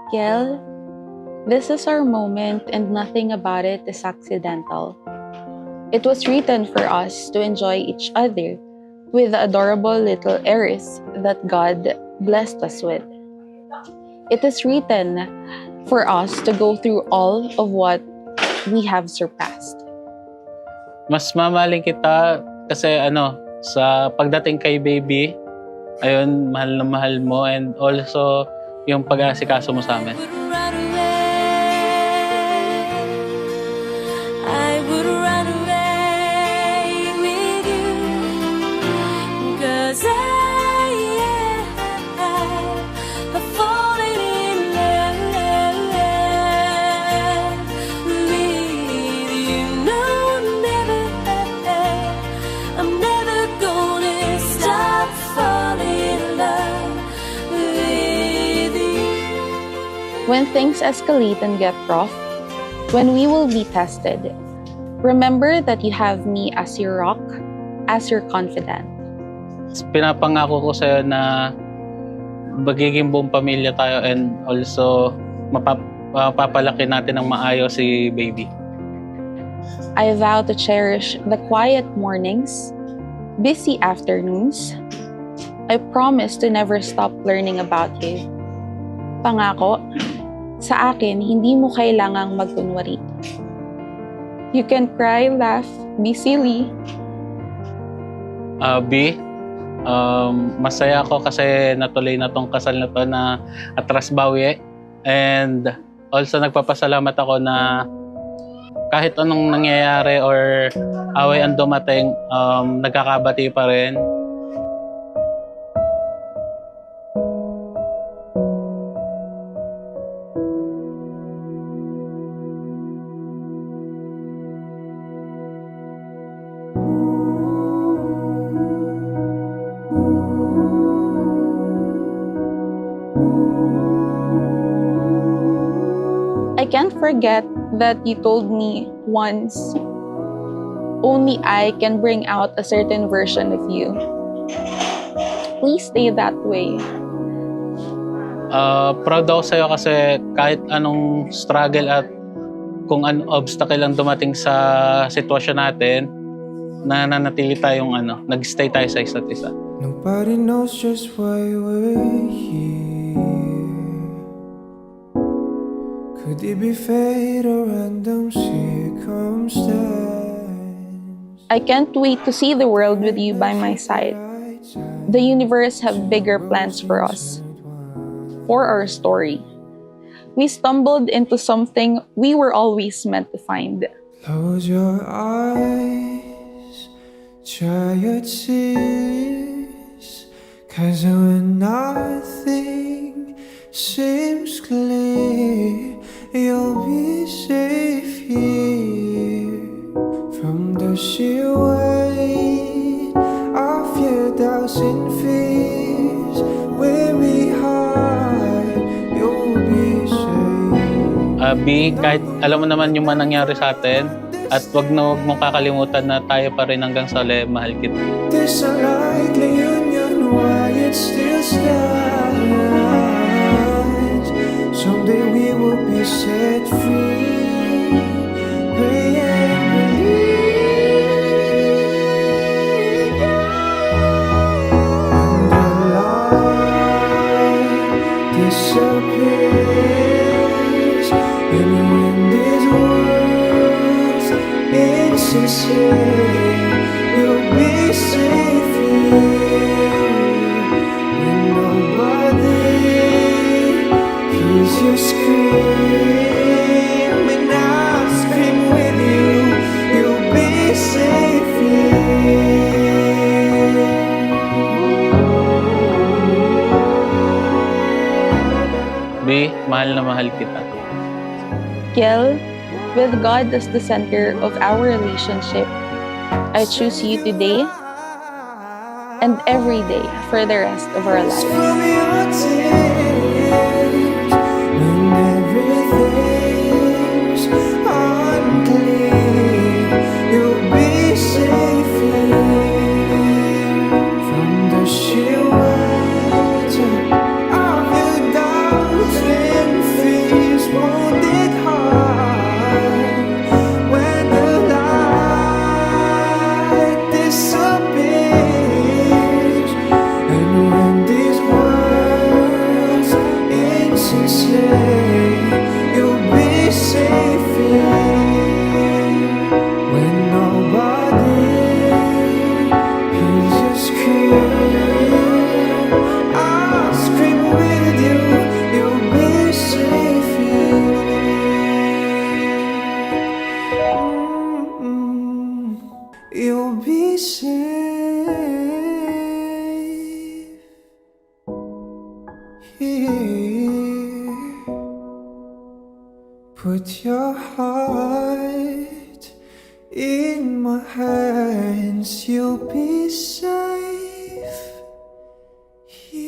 Kiel, this is our moment and nothing about it is accidental. It was written for us to enjoy each other with the adorable little heiress that God blessed us with. It is written for us to go through all of what we have surpassed. Mas mamahalin kita kasi sa pagdating kay baby, ayun, mahal na mahal mo, and also yung pag-aasikaso mo sa amin. I would run away with you, 'cause I've fallen in love with you. No, I'm never gonna stop falling in love with you. When things escalate and get rough, when we will be tested, remember that you have me as your rock, as your confidant. Pinapangako ko sa'yo na magiging buong pamilya tayo, and also mapapalaki natin ng maayos si baby. I vow to cherish the quiet mornings, busy afternoons. I promise to never stop learning about you. Pangako, sa akin, hindi mo kailangang magkunwari. You can cry, laugh, be silly. B, masaya ako kasi natuloy na tong kasal na to na atras bawi. And also nagpapasalamat ako na kahit anong nangyayari or away ang dumating, nagkakabati pa rin. I can't forget that you told me once, only I can bring out a certain version of you. Please stay that way. Proud ako sa'yo kasi kahit anong struggle at kung anong obstacle ang dumating sa sitwasyon natin, nananatili tayong nag-stay tayo sa isa't isa. Nobody knows just why we're here. Could it be fate or random circumstance? I can't wait to see the world with you by my side. The universe have bigger plans for us, for our story. We stumbled into something we were always meant to find. Close your eyes, dry your tears, 'cause when nothing seems clear, you'll be safe here. From the sheer weight of your doubts and fears, weary heart, you'll be safe. B, kahit alam mo naman yung nangyari sa atin, at wag mong kakalimutan na tayo pa rin hanggang sa huli, mahal kita. This unlikely union, why it still stands. Someday we will be set free. Pray and believe. And the light disappears, and when this world's insincere, you'll be safe here. When nobody hears you scream, and I'll scream with you, you'll be safe here. B, mahal na mahal kita. Kiel, with God as the center of our relationship, I choose you today and every day for the rest of our lives. From your tears, when everything's unclear, you'll be safe here. From the sheer weight of your doubts and fears. here. Put your heart in my hands, you'll be safe here.